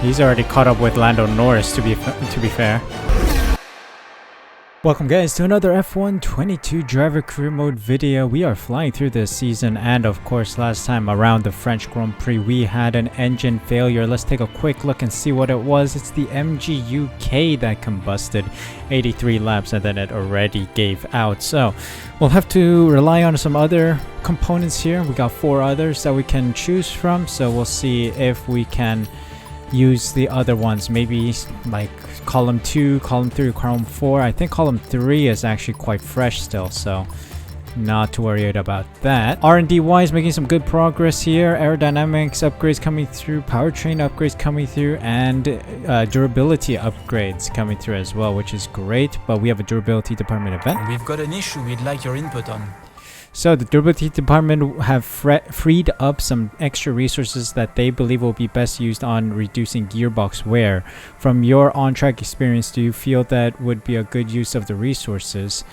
He's already caught up with Lando Norris, to be fair. Welcome guys to another F1 22 driver career mode video. We are flying through this season, and of course last time around the French Grand Prix we had an engine failure. Let's take a quick look and see what it was. It's the MG UK that combusted 83 laps and then it already gave out. So we'll have to rely on some other components here. We got 4 others that we can choose from, so we'll see if we can use the other ones, maybe like column 2, column 3, column 4. I think column 3 is actually quite fresh still, so not too worried about that. R&D wise, making some good progress here. Aerodynamics upgrades coming through, powertrain upgrades coming through, and durability upgrades coming through as well, which is great. But we have a durability department event. We've got an issue we'd like your input on. So the durability department have freed up some extra resources that they believe will be best used on reducing gearbox wear. From your on-track experience, do you feel that would be a good use of the resources?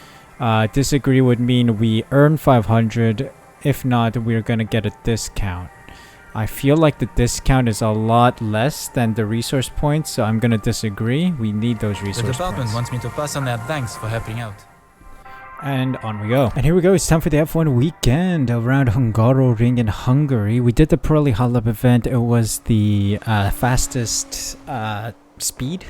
Disagree would mean we earn 500. If not, we're gonna get a discount. I feel like the discount is a lot less than the resource points, so I'm gonna disagree. We need those resource points. The department wants me to pass on their thanks for helping out. And on we go. And here we go. It's time for the F1 weekend around Hungaroring in Hungary. We did the Pirelli Hot Lap event. It was the fastest speed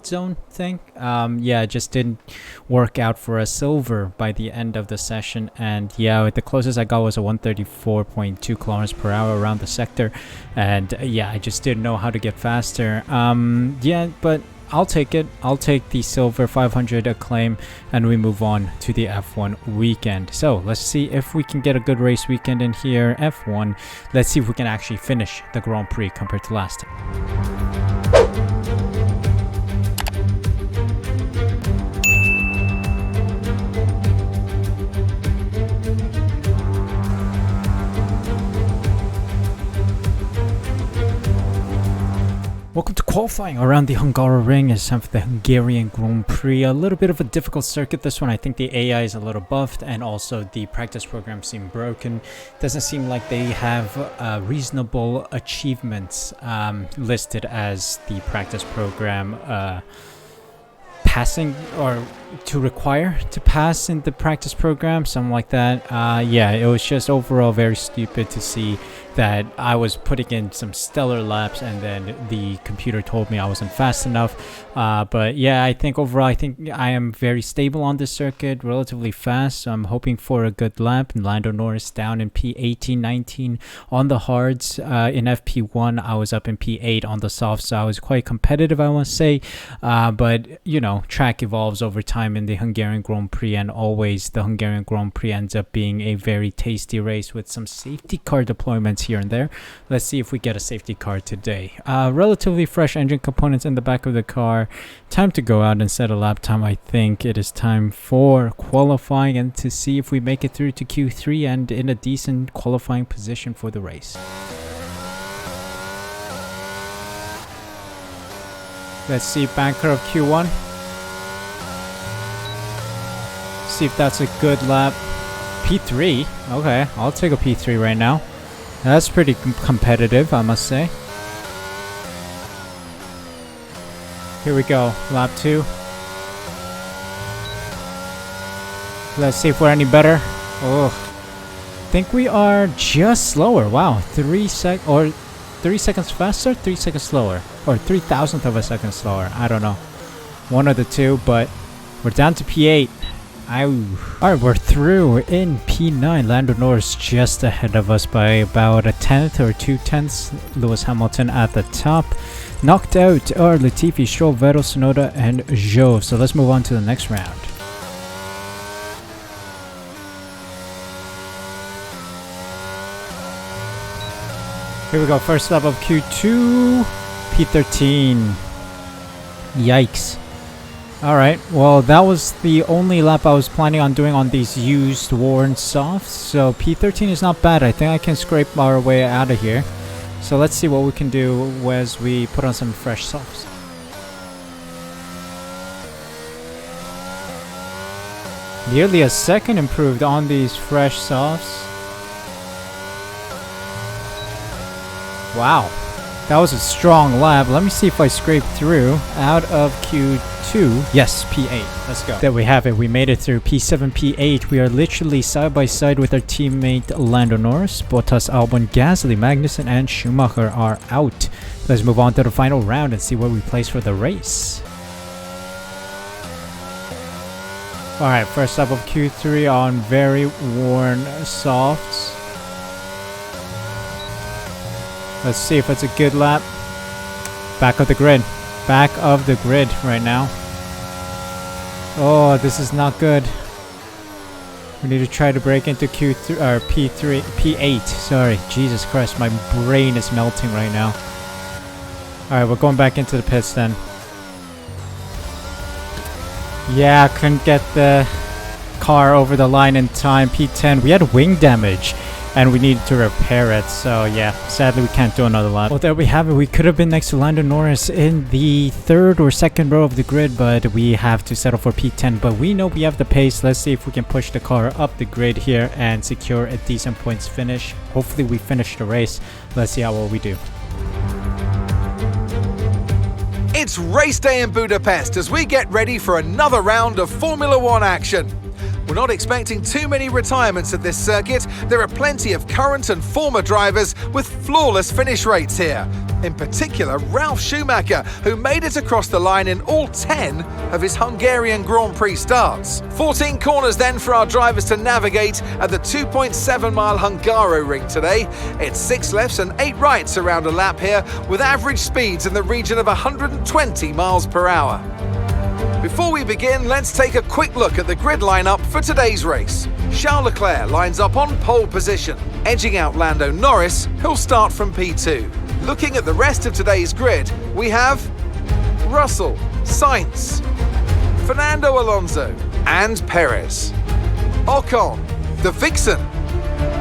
zone thing. Yeah, it just didn't work out for a silver by the end of the session. And yeah, the closest I got was a 134.2 kilometers per hour around the sector. And yeah, I just didn't know how to get faster. Yeah, but I'll take it. I'll take the silver 500 acclaim, and we move on to the F1 weekend. So let's see if we can get a good race weekend in here. F1, let's see if we can actually finish the Grand Prix compared to last time. Welcome to qualifying around the Hungaroring. It's time for the Hungarian Grand Prix. A little bit of a difficult circuit, this one. I think the AI is a little buffed, and also the practice program seemed broken. Doesn't seem like they have reasonable achievements listed as the practice program passing, or to require to pass in the practice program, something like that. Yeah, it was just overall very stupid to see that I was putting in some stellar laps and then the computer told me I wasn't fast enough. But yeah, I think overall, I think I am very stable on this circuit, relatively fast, so I'm hoping for a good lap. And Lando Norris down in P18, 19 on the hards. In FP1 I was up in P8 on the soft, so I was quite competitive, I must say. But you know, track evolves over time in the Hungarian Grand Prix, and always the Hungarian Grand Prix ends up being a very tasty race with some safety car deployments here and there. Let's see if we get a safety car today. Relatively fresh engine components in the back of the car. Time to go out and set a lap time. I think it is time for qualifying and to see if we make it through to Q3 and in a decent qualifying position for the race. Let's see, banker of Q1. See if that's a good lap. P3. Okay, I'll take a P3 right now. That's pretty competitive, I must say. Here we go, lap 2. Let's see if we're any better. Oh, I think we are just slower. Wow, 3 seconds faster, 3 seconds slower, or 3,000th of a second slower. I don't know, one of the two, but we're down to P8. Alright, we're through in P9. Lando Norris just ahead of us by about a 10th or 2/10ths. Lewis Hamilton at the top. Knocked out are Latifi, Stroll, Vettel, Tsunoda, and Zhou. So let's move on to the next round. Here we go, first lap of Q2, P13. Yikes. Alright, well that was the only lap I was planning on doing on these used worn softs, so P13 is not bad. I think I can scrape our way out of here. So let's see what we can do as we put on some fresh softs. Nearly a second improved on these fresh softs. Wow. That was a strong lap. Let me see if I scrape through out of Q2. Yes, P8. Let's go. There we have it. We made it through P7, P8. We are literally side by side with our teammate Lando Norris. Bottas, Albon, Gasly, Magnussen, and Schumacher are out. Let's move on to the final round and see where we place for the race. Alright, first lap of Q3 on very worn softs. Let's see if it's a good lap. Back of the grid. Back of the grid right now. Oh, this is not good. We need to try to break into Q3 or P3, P8. Sorry, Jesus Christ, my brain is melting right now. Alright, we're going back into the pits then. Yeah, couldn't get the car over the line in time. P10. We had wing damage and we needed to repair it, so yeah, sadly we can't do another lap. Well, there we have it. We could have been next to Lando Norris in the third or second row of the grid, but we have to settle for P10. But we know we have the pace. Let's see if we can push the car up the grid here and secure a decent points finish. Hopefully we finish the race. Let's see how well we do. It's race day in Budapest as we get ready for another round of Formula One action. We're not expecting too many retirements at this circuit. There are plenty of current and former drivers with flawless finish rates here. In particular, Ralf Schumacher, who made it across the line in all 10 of his Hungarian Grand Prix starts. 14 corners then for our drivers to navigate at the 2.7-mile Hungaroring today. It's 6 lefts and 8 rights around a lap here, with average speeds in the region of 120 miles per hour. Before we begin, let's take a quick look at the grid lineup for today's race. Charles Leclerc lines up on pole position, edging out Lando Norris, who'll start from P2. Looking at the rest of today's grid, we have Russell, Sainz, Fernando Alonso, and Perez. Ocon, the Vixen,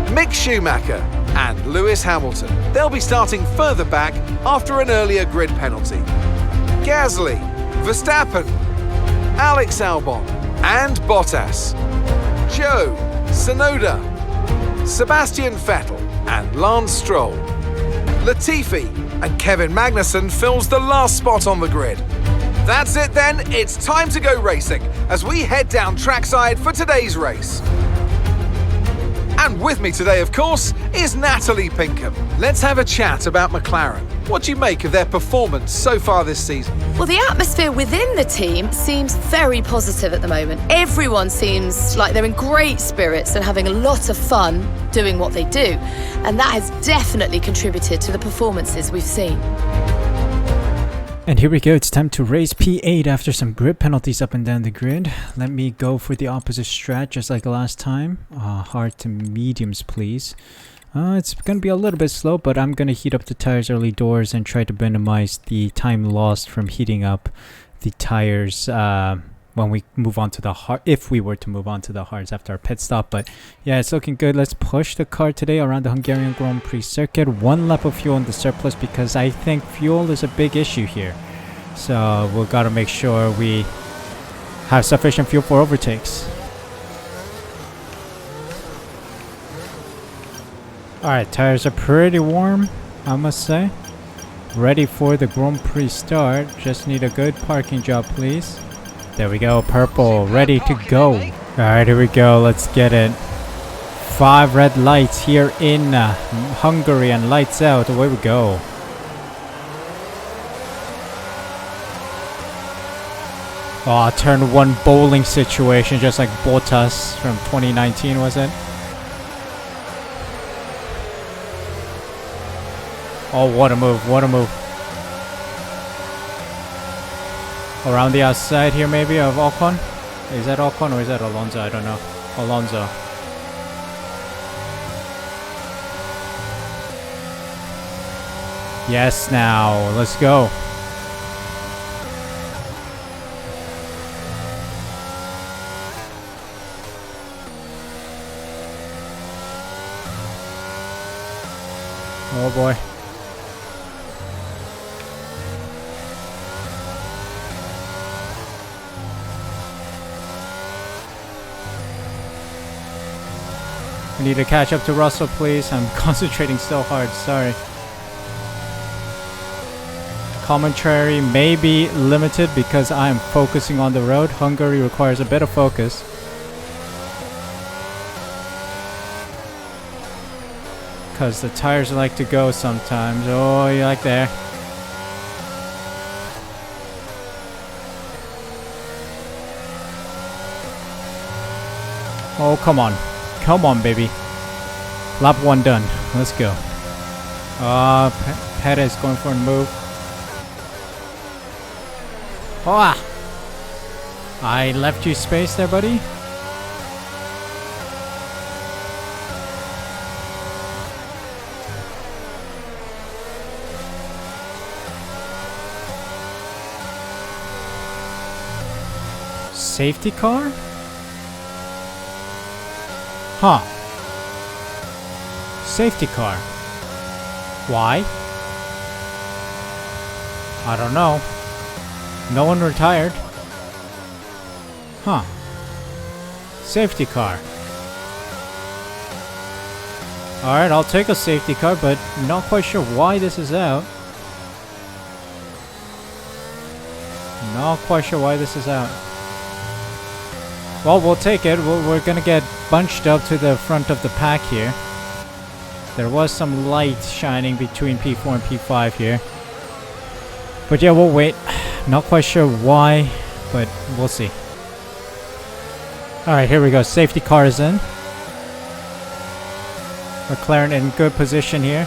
Mick Schumacher, and Lewis Hamilton. They'll be starting further back after an earlier grid penalty. Gasly, Verstappen, Alex Albon, and Bottas. Joe, Tsunoda, Sebastian Vettel, and Lance Stroll. Latifi and Kevin Magnussen fills the last spot on the grid. That's it then, it's time to go racing as we head down trackside for today's race. And with me today, of course, is Natalie Pinkham. Let's have a chat about McLaren. What do you make of their performance so far this season? Well, the atmosphere within the team seems very positive at the moment. Everyone seems like they're in great spirits and having a lot of fun doing what they do. And that has definitely contributed to the performances we've seen. And here we go, it's time to race P8 after some grid penalties up and down the grid. Let me go for the opposite strat just like last time. Hard to mediums, please. It's going to be a little bit slow, but I'm going to heat up the tires early doors and try to minimize the time lost from heating up the tires when we move on to the hard, if we were to move on to the hards after our pit stop. But yeah, it's looking good. Let's push the car today around the Hungarian Grand Prix circuit. 1 lap of fuel in the surplus because I think fuel is a big issue here. So we've got to make sure we have sufficient fuel for overtakes. Alright, tires are pretty warm, I must say. Ready for the Grand Prix start. Just need a good parking job, please. There we go, purple, ready to go. Alright, here we go, let's get it. 5 red lights here in Hungary and lights out. Away we go. Oh, turn 1 bowling situation, just like Bottas from 2019, was it? Oh, what a move, what a move. Around the outside here maybe of Ocon? Is that Ocon or is that Alonso? I don't know. Alonso. Yes, now, let's go. Oh boy. I need to catch up to Russell, please. I'm concentrating so hard, sorry. Commentary may be limited because I am focusing on the road. Hungary requires a bit of focus. Because the tires like to go sometimes. Oh, you like there. Oh, come on. Come on, baby. Lap 1 done. Let's go. Perez going for a move. Oh, I left you space there, buddy. Safety car? Huh. Safety car. Why? I don't know. No one retired. Huh. Safety car. Alright, I'll take a safety car, but not quite sure why this is out. Not quite sure why this is out. Well, we'll take it. We're gonna get bunched up to the front of the pack here. There was some light shining between P4 and P5 here. But yeah, we'll wait. Not quite sure why, but we'll see. Alright, here we go. Safety car is in. McLaren in good position here.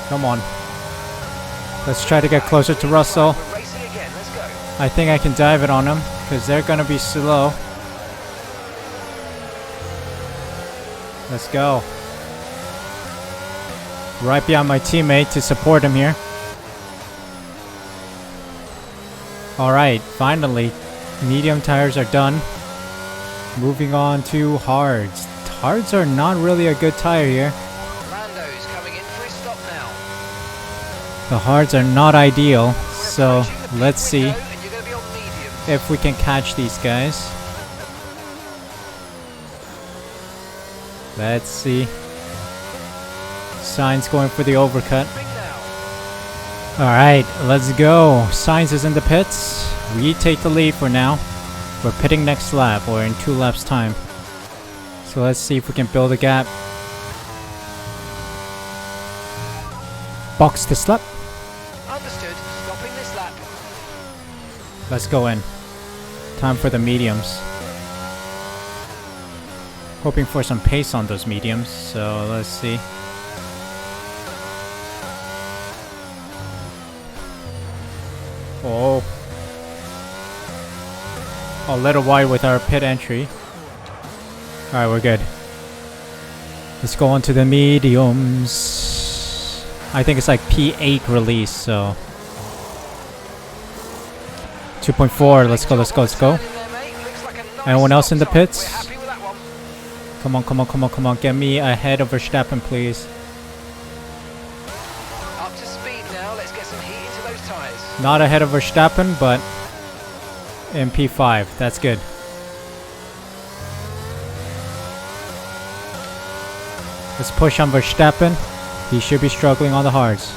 Come on. Let's try to get closer to Russell. I think I can dive it on them, because they're going to be slow. Let's go. Right behind my teammate to support him here. Alright, finally. Medium tires are done. Moving on to hards. Hards are not really a good tire here. Lando's coming in for his stop now. The hards are not ideal, so let's see if we can catch these guys. Let's see. Sainz going for the overcut. Alright, let's go. Sainz is in the pits. We take the lead for now. We're pitting next lap, or in 2 laps time. So let's see if we can build a gap. Box this lap. Understood. Stopping this lap. Let's go in. Time for the mediums. Hoping for some pace on those mediums, so let's see. Oh. A little wide with our pit entry. Alright, we're good. Let's go on to the mediums. I think it's like P8 release, so 2.4. Let's go, let's go, let's go. Anyone else in the pits? Come on, come on, come on, come on. Get me ahead of Verstappen, please. Up to speed now. Let's get some heat into those tires. Not ahead of Verstappen, but in P5. That's good. Let's push on Verstappen. He should be struggling on the hards.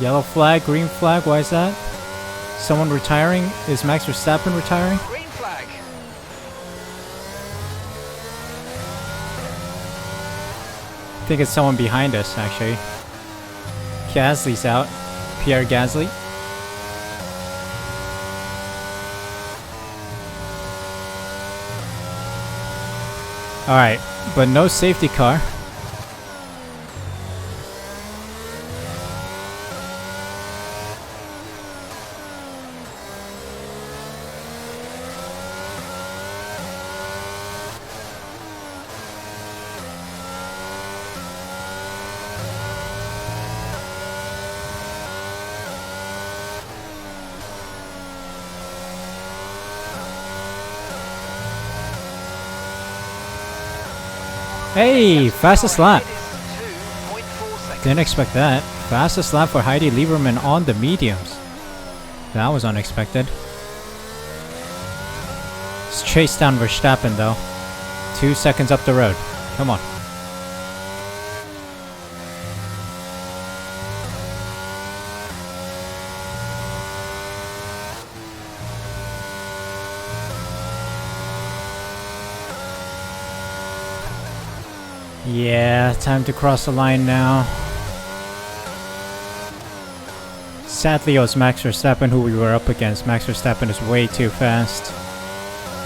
Yellow flag, green flag, why is that? Someone retiring? Is Max Verstappen retiring? Green flag. I think it's someone behind us, actually. Gasly's out. Pierre Gasly. Alright, but no safety car. Hey, fastest lap. Didn't expect that. Fastest lap for Heidi Lieberman on the mediums. That was unexpected. Let's chase down Verstappen though. 2 seconds up the road. Come on. Yeah, time to cross the line now. Sadly, it was Max Verstappen who we were up against. Max Verstappen is way too fast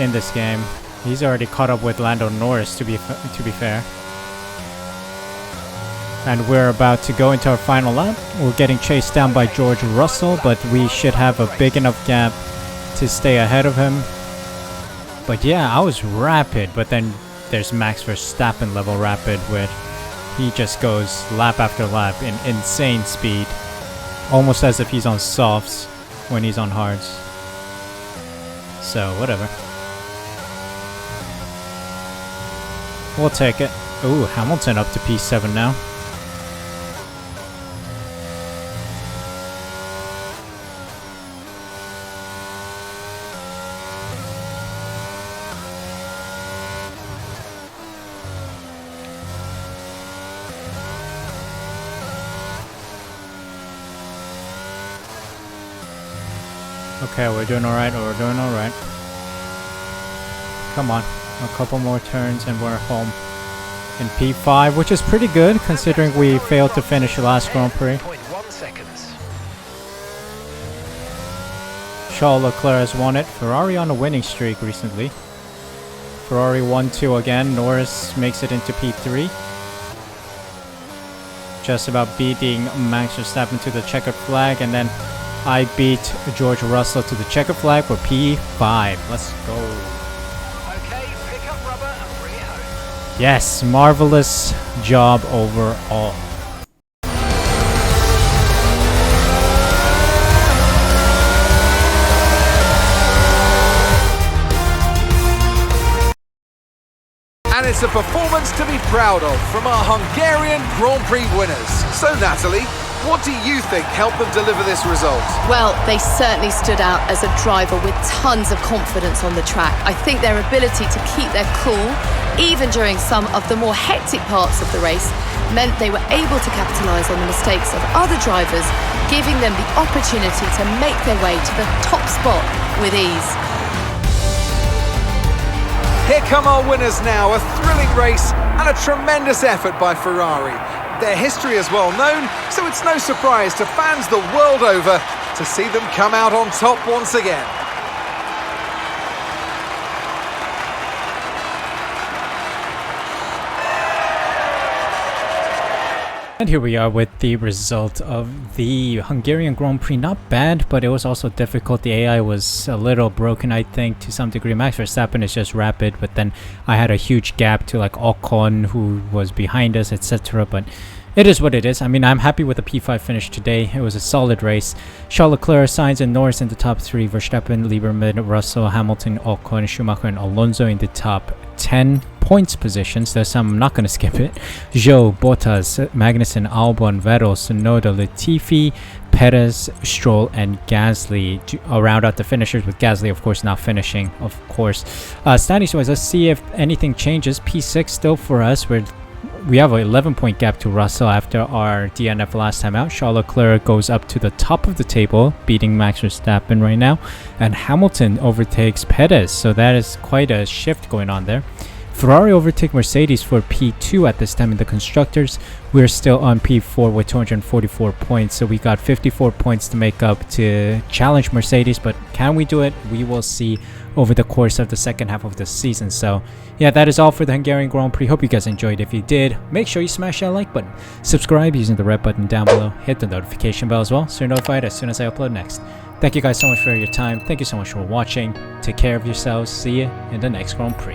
in this game. He's already caught up with Lando Norris, to be fair. And we're about to go into our final lap. We're getting chased down by George Russell, but we should have a big enough gap to stay ahead of him. But yeah, I was rapid, but then there's Max Verstappen level rapid where he just goes lap after lap in insane speed. Almost as if he's on softs when he's on hards. So, whatever. We'll take it. Ooh, Hamilton up to P7 now. Okay, we're doing alright, Come on, a couple more turns and we're home in P5, which is pretty good considering we failed to finish the last Grand Prix. Charles Leclerc has won it. Ferrari on a winning streak recently. Ferrari 1-2 again. Norris makes it into P3. Just about beating Max Verstappen to the checkered flag, and then I beat George Russell to the checkered flag for P5. Let's go. Okay, pick up rubber and bring it home. Yes, marvelous job overall. And it's a performance to be proud of from our Hungarian Grand Prix winners. So Natalie, what do you think helped them deliver this result? Well, they certainly stood out as a driver with tons of confidence on the track. I think their ability to keep their cool, even during some of the more hectic parts of the race, meant they were able to capitalise on the mistakes of other drivers, giving them the opportunity to make their way to the top spot with ease. Here come our winners now, a thrilling race and a tremendous effort by Ferrari. Their history is well known, so it's no surprise to fans the world over to see them come out on top once again. And here we are with the result of the Hungarian Grand Prix. Not bad, but it was also difficult. The AI was a little broken, I think, to some degree. Max Verstappen is just rapid, but then I had a huge gap to like Ocon, who was behind us, etc. But it is what it is. I mean, I'm happy with the P5 finish today. It was a solid race. Charles Leclerc, Sainz, and Norris in the top 3. Verstappen, Lieberman, Russell, Hamilton, Ocon, Schumacher, and Alonso in the top 10 points positions. There's some, I'm not going to skip it. Zhou, Bottas, Magnussen, Albon, Vettel, Tsunoda, Latifi, Perez, Stroll, and Gasly to round out the finishers, with Gasly, of course, not finishing, of course. Standings wise, let's see if anything changes. P6 still for us. We have an 11-point gap to Russell after our DNF last time out. Charles Leclerc goes up to the top of the table, beating Max Verstappen right now. And Hamilton overtakes Perez, so that is quite a shift going on there. Ferrari overtake Mercedes for P2 at this time in the Constructors. We're still on P4 with 244 points, so we got 54 points to make up to challenge Mercedes, but can we do it? We will see over the course of the second half of the season. So yeah, that is all for the Hungarian Grand Prix. Hope you guys enjoyed. If you did, make sure you smash that like button. Subscribe using the red button down below. Hit the notification bell as well so you're notified as soon as I upload next. Thank you guys so much for your time. Thank you so much for watching. Take care of yourselves. See you in the next Grand Prix.